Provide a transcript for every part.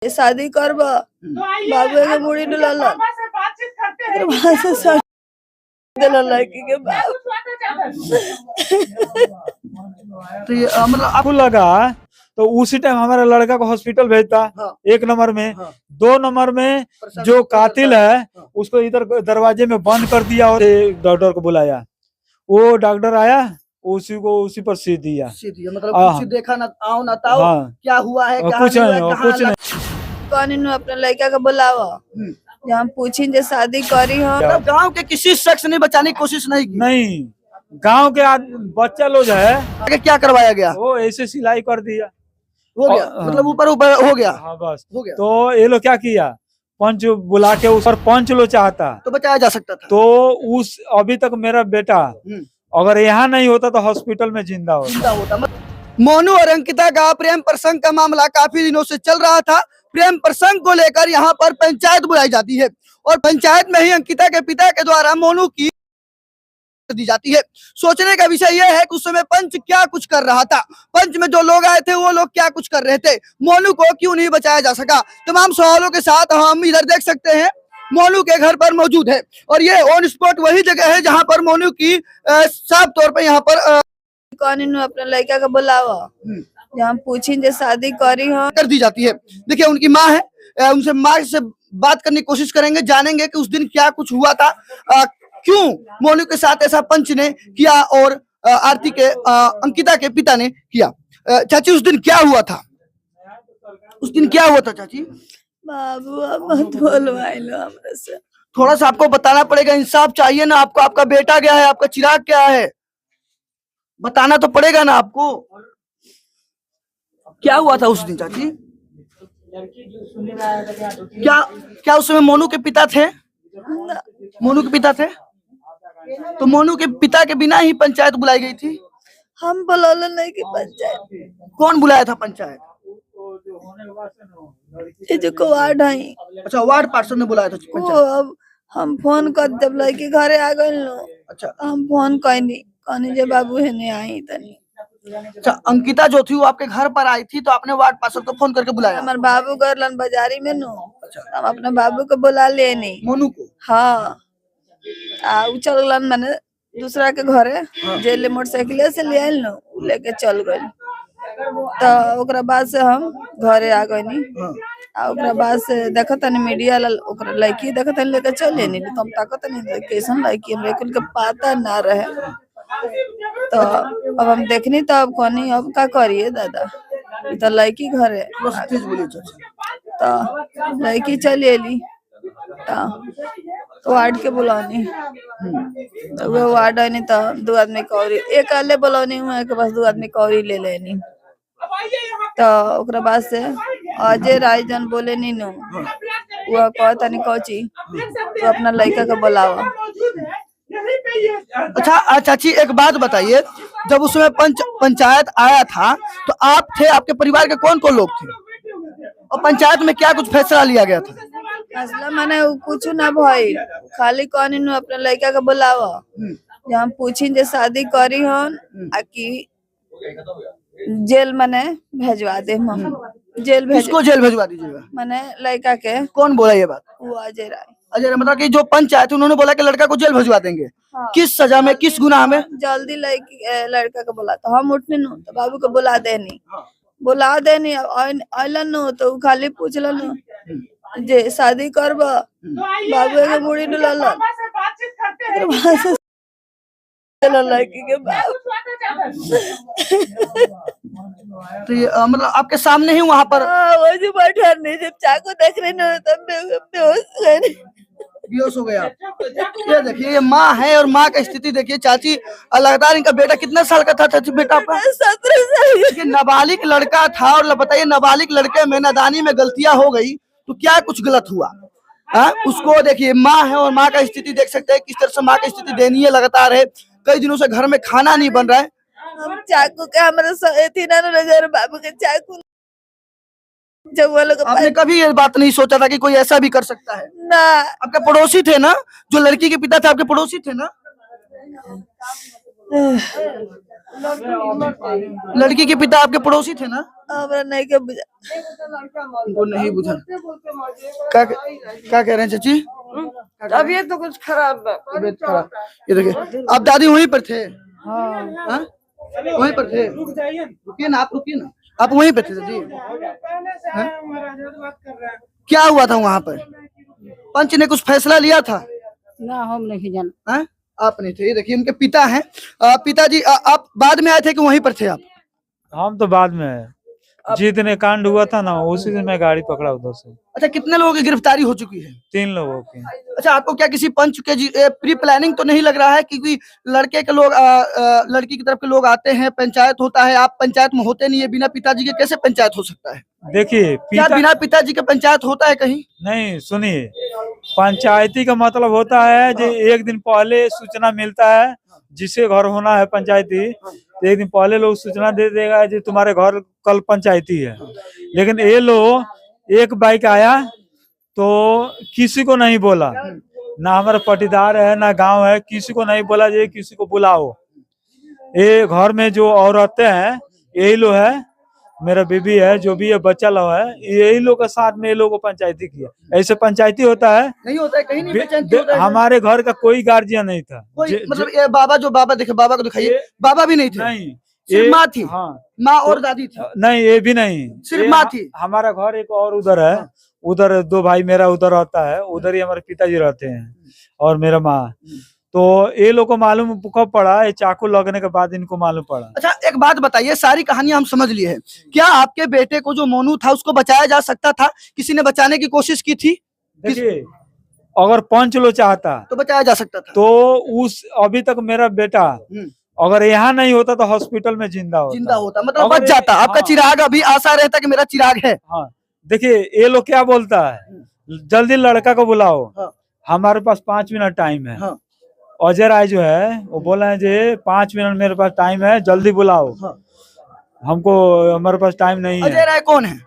शादी करब बाबू के मुड़ी डुलल लड़की के बाप। तो ये मतलब आपको लगा तो उसी टाइम हमारा लड़का को हॉस्पिटल भेजता। हाँ। 1 नंबर में। हाँ। 2 नंबर में जो कातिल है उसको इधर दरवाजे में बंद कर दिया और डॉक्टर को बुलाया। वो डॉक्टर आया उसी पर सीध दिया। मतलब कुछ देखा ना आओ ना ताओ। हाँ। क्या हुआ है कुछ नहीं कौन अपने लड़का का बुलावा हम पूछी जे शादी करी हो। मतलब गांव के किसी शख्स ने बचाने की कोशिश नहीं की। नहीं गांव के बच्चा लोग है आगे क्या करवाया गया? वो ऐसे सिलाई कर दिया हो गया मतलब ऊपर हो गया। हाँ बस हो गया। तो ये लोग क्या किया पंच बुला के उस पर पंच लो चाहता तो बचाया जा सकता था। तो उस अभी तक मेरा बेटा अगर यहाँ नहीं होता तो हॉस्पिटल में जिंदा होता। मोनू और अंकिता का प्रेम प्रसंग का मामला काफी दिनों से चल रहा था। प्रेम प्रसंग को लेकर यहाँ पर पंचायत बुलाई जाती है और पंचायत में ही अंकिता के पिता के द्वारा मोनू की दी जाती है। सोचने का विषय यह है कि उस समय पंच क्या कुछ कर रहा था, पंच में जो लोग आए थे वो लोग क्या कुछ कर रहे थे, मोनू को क्यों नहीं बचाया जा सका। तमाम सवालों के साथ हम इधर देख सकते हैं मोनू के घर पर मौजूद है और ये ऑन स्पॉट वही जगह है जहाँ पर मोनू की साफ तौर पर यहाँ पर कौन अपने लड़का का बुलावा हम पूछी जे शादी करी हो कर दी जाती है। देखिए उनकी माँ है, उनसे माँ से बात करने की कोशिश करेंगे, जानेंगे कि उस दिन क्या कुछ हुआ था, क्यों मोनू के साथ ऐसा पंच ने किया और आरती के अंकिता के पिता ने किया। चाची उस दिन क्या हुआ था? उस दिन क्या हुआ था चाची? बाबू अब मत बोलवाइलो हमरा से। थोड़ा सा आपको बताना पड़ेगा, इंसाफ चाहिए ना आपको। आपका बेटा क्या है, आपका चिराग क्या है, बताना तो पड़ेगा ना आपको। क्या हुआ था उस दिन चाची? क्या उस समय मोनू के पिता थे? मोनू के पिता थे तो मोनू के पिता के बिना ही पंचायत बुलाई गई थी। हम बुलौल नहीं की पंचायत। कौन बुलाया था पंचायत? ये जो वार्ड है। अच्छा वार्ड पार्षद ने बुलाया था पंचायत। अब हम फोन कर जब लड़की घरे आ गए लो। अच्छा हम फोन कहनी जे बाबू है ने आई तनी। अच्छा अंकिता जो थी वो आपके घर पर आई थी तो आपने वार्ड पार्षद को फोन करके बुलाया? हमारे बाबू गरलन बाजारी में नो। अच्छा हम अपने बाबू को बुला ले नहीं मोनू को। हाँ चलन मैंने दूसरा के घरे जेल मोटरसाइकिल से ले आयल नो लेके चल गए। तो ओकरा बाद से हम घरे आ गए नी। ओकरा बाद से देखत नहीं मीडिया ओकरा लड़की देखत लेके चले नहीं तो हम ताकत नहीं कैसन लड़की हमरे कुल के पता ना रहे। तो अब हम देखनी तो अब कहनी अब का करिए दादा तो लड़की घरे तो लड़की चली अली तो वार्ड के बुलौनी तो वो वार्ड है तो 2 आदमी कौरी एक अल्ले बुलौनी हुआ के बस 2 आदमी कौरी ले लेनी। तो ओकरा बाद से अजय राय जन बोले नी नो वो कहता नहीं कौची तो अपना लड़का का बुलावा। अच्छा चाची एक बात बताइए, जब उस समय पंचायत आया था तो आप थे, आपके परिवार के कौन कौन लोग थे और पंचायत में क्या कुछ फैसला लिया गया था? फैसला माने कुछ ना भाई खाली कहनी नु अपने लड़का का बुलावा हम पूछी जे शादी करी हो कि जेल माने भेजवा दे हम जेल किसको जेल भेजवा दीजिएगा? माने लड़का के। कौन बोला ये बात? वो अजय राय। अजय मतलब कि जो पंचायत उन्होंने बोला कि लड़का को जेल भेजवा देंगे। हाँ। किस सजा में, किस गुनाह में? जल्दी लड़का को बुला तो हम उठने नु तो बाबू को बुला देनी बुला देनी अलन नु तो खाली पूछलन जे शादी करब बाबू के मुड़ी डुलल लड़की के बाप। तो ये मतलब आपके सामने ही वहाँ पर वो जो बैठा नहीं जब चाकू देख रहे ना तब बेहोश हो गया। ये देखिए ये माँ है और माँ का स्थिति देखिए चाची। लगातार इनका बेटा कितना साल का था चाची बेटा आपका? 17 साल। नाबालिग लड़का था और बताइए नाबालिग लड़के में नादानी में गलतियां हो गई तो क्या कुछ गलत हुआ? उसको देखिए माँ है और माँ का स्थिति देख सकते हैं किस तरह से माँ की स्थिति दयनीय लगातार है। कई दिनों से घर में खाना नहीं बन रहा है। हम चाकू के हमारे बाबू के चाकू जब वो लोग आपने कभी ये बात नहीं सोचा था कि कोई ऐसा भी कर सकता है? ना आपके पड़ोसी थे ना, जो लड़की के पिता थे आपके पड़ोसी थे ना? लड़की के पिता आपके पड़ोसी थे ना? हमरा नहीं के बुझा। उनको नहीं बुझा। क्या कह रहे हैं चाची? तबीयत तो कुछ खराब है। तबीयत खराब। ये देखिए, आप दादी वहीं पर थे? हाँ? वहीं पर थे? रुकिए ना, आप रुकिए ना, आप वहीं पे थे जी? हाँ? क्या हुआ था वहाँ पर? पंच ने कुछ फैसला लिया था? ना हम नहीं जाना। हाँ? आप नहीं थे। ये देखिए उनके पिता हैं। पिताजी आप बाद में आए थे कि वहीं पर थे आप? हम तो बाद में है, जिस दिन ये कांड हुआ था ना उसी दिन मैं गाड़ी पकड़ा उधर से। अच्छा, कितने लोगों की गिरफ्तारी हो चुकी है? 3 लोगों की। अच्छा, आपको क्या किसी पंच के प्री प्लानिंग तो नहीं लग रहा है? क्योंकि लड़के के लोग लड़की की तरफ के लोग आते हैं, पंचायत होता है, आप पंचायत में होते नहीं है, बिना पिताजी के कैसे पंचायत हो सकता है? देखिए क्या बिना पिताजी के पंचायत होता है कहीं? नहीं, सुनिए, पंचायती का मतलब होता है जो एक दिन पहले सूचना मिलता है, जिसके घर होना है पंचायती, तो एक दिन पहले लोग सूचना दे देगा जो तुम्हारे घर कल पंचायती है। लेकिन ये लोग एक बाइक आया तो किसी को नहीं बोला, ना हमारा पटीदार है ना गांव है, किसी को नहीं बोला जो किसी को बुलाओ। ये घर में जो औरतें हैं यही लोग है, मेरा बीबी है, जो भी है बच्चा लोग है, यही लोग के साथ में ये लोग को पंचायती किया। ऐसे पंचायती होता है? नहीं होता है, कहीं नहीं पंचायती होता है। हमारे घर का कोई गार्जियन नहीं था। कोई मतलब ये बाबा, जो बाबा देखे, बाबा को दिखाइए, बाबा भी नहीं थे? नहीं, सिर्फ माँ थी? हाँ, माँ और दादी थी? नहीं ये भी नहीं, सिर्फ माँ थी? हमारा घर एक और उधर है, उधर 2 भाई मेरा उधर रहता है, उधर ही हमारे पिताजी रहते हैं और मेरा माँ। तो ये लोग को मालूम कब पड़ा, ये चाकू लगने के बाद इनको मालूम पड़ा। अच्छा, एक बात बताइए, सारी कहानी हम समझ लिए हैं, क्या आपके बेटे को जो मोनू था उसको बचाया जा सकता था? किसी ने बचाने की कोशिश की थी? देखिए, अगर पंच लो चाहता तो बचाया जा सकता था। तो उस अभी तक मेरा बेटा अगर यहाँ नहीं होता तो हॉस्पिटल में जिंदा होता, मतलब अगर बच जाता। ये- आपका हाँ। चिराग अभी आशा रहता कि मेरा चिराग है। हाँ, देखिए ये लोग क्या बोलता है, जल्दी लड़का को बुलाओ, हाँ। हमारे पास 5 मिनट टाइम है। हाँ। अजय राय जो है वो बोला है जी 5 मिनट मेरे पास टाइम है, जल्दी बुलाओ। हाँ। हमको, हमारे पास टाइम नहीं अजय है। राय कौन है?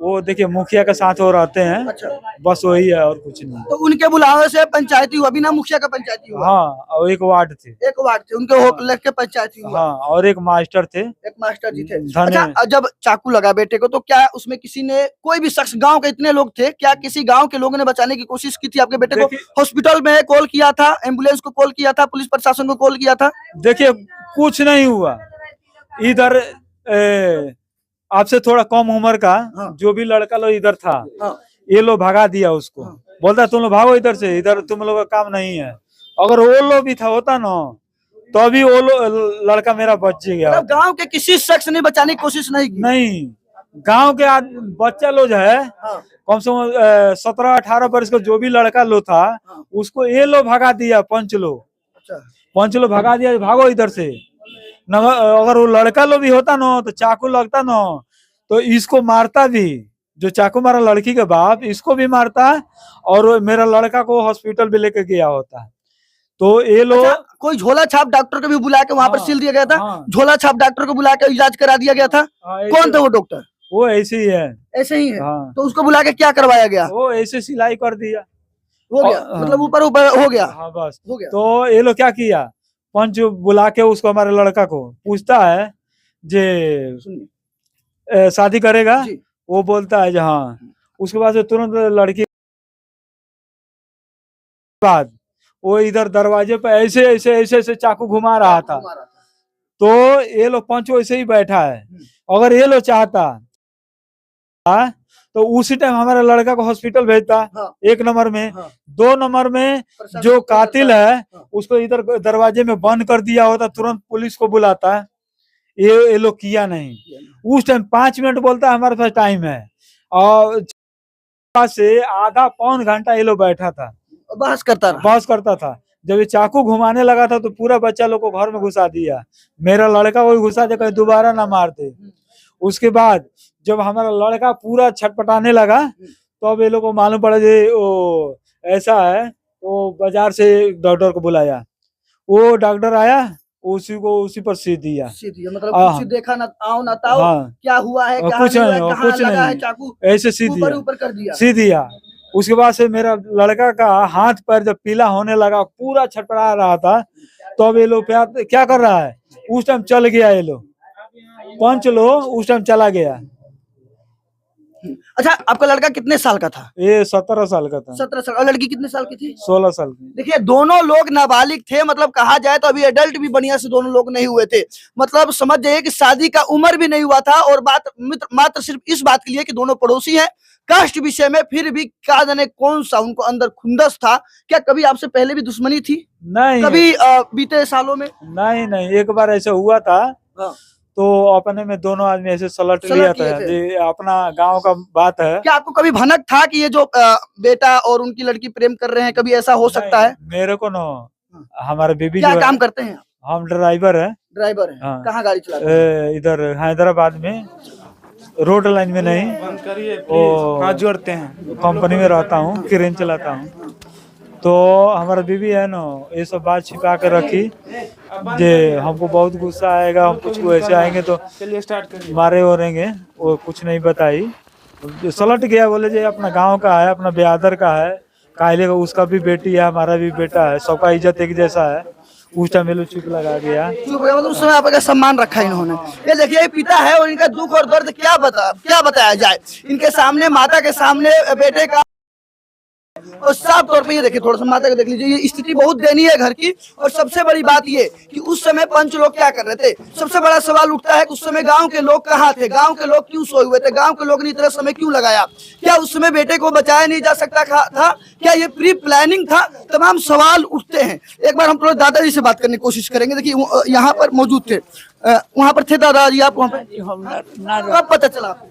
वो देखिए मुखिया के साथ वो रहते हैं। अच्छा, बस वही है और कुछ नहीं। तो उनके बुलावे से पंचायती हुआ, बिना मुखिया का पंचायती हुआ? हाँ, और एक वार्ड थे। एक वार्ड थे उनके, हो लग के पंचायती हुआ। हाँ, और एक मास्टर थे। एक मास्टर जी थे। धन्य। अच्छा, जब चाकू लगा बेटे को तो क्या उसमें किसी ने, कोई भी शख्स, गांव के इतने लोग थे, क्या किसी गांव के लोगों ने बचाने की कोशिश की थी आपके बेटे को? हॉस्पिटल में कॉल किया था, एम्बुलेंस को कॉल किया था, पुलिस प्रशासन को कॉल किया था? देखिए कुछ नहीं हुआ। इधर आपसे थोड़ा कम उम्र का जो भी लड़का लोग इधर था, ये लोग भगा दिया उसको। बोलता तुम लोग भागो इधर से, इधर तुम लोग का काम नहीं है। अगर वो लोग भी था होता ना तो अभी वो लड़का मेरा बच गया। मतलब गांव के किसी शख्स ने बचाने की कोशिश नहीं की? नहीं, गांव के बच्चा लोग जो है कम से कम 17-18 वर्ष का जो भी लड़का लो था उसको ये लोग भगा दिया, पंच लोग भगा दिया, भागो इधर से। अगर वो लड़का लोग भी होता ना तो चाकू लगता ना तो इसको मारता भी, जो चाकू मारा लड़की के बाप, इसको भी मारता और मेरा लड़का को हॉस्पिटल भी लेके गया होता। तो ये लोग कोई झोला छाप डॉक्टर को भी बुला के वहां पर सील दिया गया था? झोला छाप डॉक्टर को बुला के इलाज करा दिया गया था? कौन थे वो डॉक्टर? वो ऐसे ही है। ऐसे ही है? तो उसको बुला के क्या करवाया गया? वो ऐसे सिलाई कर दिया, हो गया, मतलब ऊपर ऊपर हो गया। हाँ बस हो गया। तो ये लोग क्या किया, पंच बुला के उसको, हमारे लड़का को पूछता है जे शादी करेगा? वो बोलता है हाँ। उसके बाद तुरंत लड़की बाद वो इधर दरवाजे पे ऐसे ऐसे ऐसे ऐसे चाकू घुमा रहा था। तो ये लोग पंच ऐसे ही बैठा है। अगर ये लोग चाहता तो उसी टाइम हमारे लड़का को हॉस्पिटल भेजता। 1 नंबर में। 2 नंबर में जो कातिल है उसको इधर दरवाजे में बंद कर दिया होता, तुरंत पुलिस को बुलाता। ये लोग किया नहीं। उस टाइम 5 मिनट बोलता है हमारे पास टाइम है, और से आधा पौन घंटा ये लोग बैठा था, बहस करता था। जब ये चाकू घुमाने लगा था तो पूरा बच्चा लोग को घर में घुसा दिया, मेरा लड़का को घुसा दे, कहीं दोबारा ना मार दे। उसके बाद जब हमारा लड़का पूरा छटपटाने लगा तो अब ये लोग को मालूम पड़ा वो ऐसा है, तो बाजार से डॉक्टर को बुलाया। वो डॉक्टर आया, उसी पर सी दिया। मतलब कुछ देखा ना, आओ ना ताओ, क्या हुआ है, कुछ नहीं, चाकू ऐसे सी दिया। उसके बाद से मेरा लड़का का हाथ पैर जब पीला होने लगा, पूरा छटपटा रहा था, तो अब ये लोग क्या कर रहा है, उस टाइम चल गया ये लोग, पंच लोग उस टाइम चला गया। अच्छा, आपका लड़का कितने साल का था? ये 17 साल का था। 17 साल। और लड़की कितने साल की थी? 16 साल की। देखिए, दोनों लोग नाबालिग थे, मतलब कहा जाए तो अभी एडल्ट भी बढ़िया से दोनों लोग नहीं हुए थे। मतलब समझ जाइए कि शादी का उम्र भी नहीं हुआ था। और बात मात्र सिर्फ इस बात के लिए कि दोनों पड़ोसी हैं, कास्ट विषय में फिर भी क्या जाने कौन सा उनको अंदर खुंदस था। क्या कभी आपसे पहले भी दुश्मनी थी? नहीं, कभी बीते सालों में? नहीं, एक बार ऐसा हुआ था। हाँ। तो अपने में दोनों आदमी ऐसे सलट लिया था। ये अपना गांव का बात है। क्या आपको कभी भनक था कि ये जो बेटा और उनकी लड़की प्रेम कर रहे हैं, कभी ऐसा हो सकता है? मेरे को ना, हमारे बीबी क्या जो काम है, करते हैं? हम ड्राइवर है। ड्राइवर है। हाँ। कहाँ गाड़ी चलाते हैं? इधर हैदराबाद में, रोड लाइन में नहीं, वो जोड़ते हैं। कंपनी में रहता हूँ, क्रेन चलाता हूँ। तो हमारा बीबी है ना, ये सब बात छिपा के रखी, जे हमको बहुत गुस्सा आएगा, हम कुछ ऐसे आएंगे तो चलिए स्टार्ट करिए। मारे ओरेंगे, वो कुछ नहीं बताई। सलट गया, बोले जे अपना गांव का है, अपना ब्यादर का है, कायले का, उसका भी बेटी है, हमारा भी बेटा है, सबका इज्जत एक जैसा है। उस टाइम में चुप लगा गया। चुप गया, मतलब उस समय आपका सम्मान रखा इन्होंने। ये देखिए, ये पिता है और इनका दुख और दर्द क्या बताया जाए। इनके सामने, माता के सामने बेटे का, और साफ तौर पे ये देखिए, थोड़ा सा माता को देख लीजिए, ये स्थिति बहुत दयनीय है घर की। और सबसे बड़ी बात ये कि उस समय पंच लोग क्या कर रहे थे। सबसे बड़ा सवाल उठता है कि उस समय गांव के लोग कहाँ थे, गांव के लोग क्यों सोए हुए थे, गांव के लोग ने इतना समय क्यों लगाया, क्या उस समय बेटे को बचाया नहीं जा सकता था, क्या ये प्री प्लानिंग था? तमाम सवाल उठते हैं। एक बार हम थोड़ा दादाजी से बात करने की कोशिश करेंगे। देखिए, यहाँ पर मौजूद थे, वहाँ पर थे दादाजी, आप वहाँ पर कब पता चला आपको?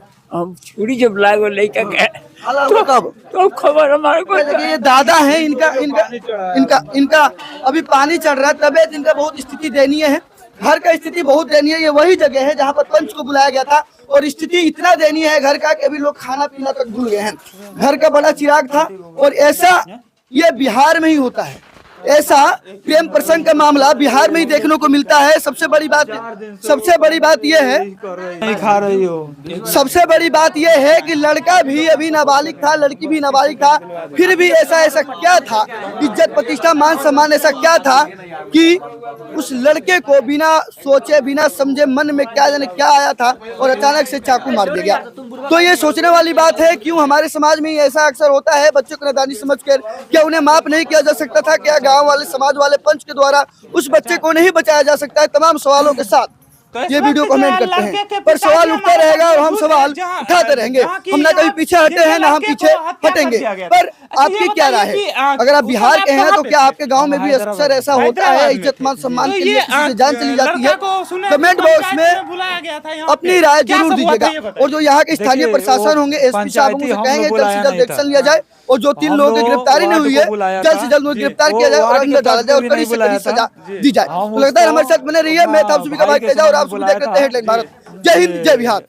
छुरी जब लाए वो लेकर गए तो खबर हमारे को। देखिए, ये दादा है, इनका अभी पानी चढ़ रहा है, तबियत इनका बहुत स्थिति दयनीय है, घर का स्थिति बहुत दयनीय है। ये वही जगह है जहाँ पर पंच को बुलाया गया था और स्थिति इतना दयनीय है घर का कि अभी लोग खाना पीना तक भूल गए हैं। घर का बड़ा चिराग था। और ऐसा ये बिहार में ही होता है, ऐसा प्रेम प्रसंग का मामला बिहार में ही देखने को मिलता है। सबसे बड़ी बात यह है, नहीं खा रही हो। सबसे बड़ी बात यह है कि लड़का भी अभी नाबालिग था, लड़की भी नाबालिग था, फिर भी ऐसा क्या था, इज्जत प्रतिष्ठा मान सम्मान ऐसा क्या था कि उस लड़के को बिना सोचे बिना समझे, मन में क्या जाने क्या आया था और अचानक से चाकू मार दिया गया। तो ये सोचने वाली बात है, क्यों हमारे समाज में ऐसा अक्सर होता है। बच्चों को नादानी समझकर क्या उन्हें माफ नहीं किया जा सकता था? क्या गाँव वाले, समाज वाले, पंच के द्वारा उस बच्चे को नहीं बचाया जा सकता है? तमाम सवालों के साथ ये वीडियो कमेंट करते हैं, पर सवाल उठते रहेगा और हम सवाल उठाते रहेंगे। हम ना कभी पीछे हटे हैं, ना हम पीछे हटेंगे। पर आपकी क्या राय है? अगर आप बिहार के हैं तो क्या आपके गांव में भी अक्सर ऐसा होता है, इज्जत मान सम्मान के लिए किसी की जान चली जाती है? कमेंट बॉक्स में अपनी राय जरूर दीजिएगा। और जो यहाँ के स्थानीय प्रशासन होंगे, एसपी साहब होंगे, कहेंगे जल्द से जल्द एक्शन लिया जाए और जो 3 लोगों की गिरफ्तारी नहीं हुई है, जल्द से जल्द गिरफ्तार किया जाए और अंदर डाला जाए और कड़ी से कड़ी सजा दी जाए। तो लगता है हमारे साथ बने रहिए। मैं था सुबह का भाई तेजा और आप सुनते हैं हेडलाइन भारत। जय हिंद, जय बिहार।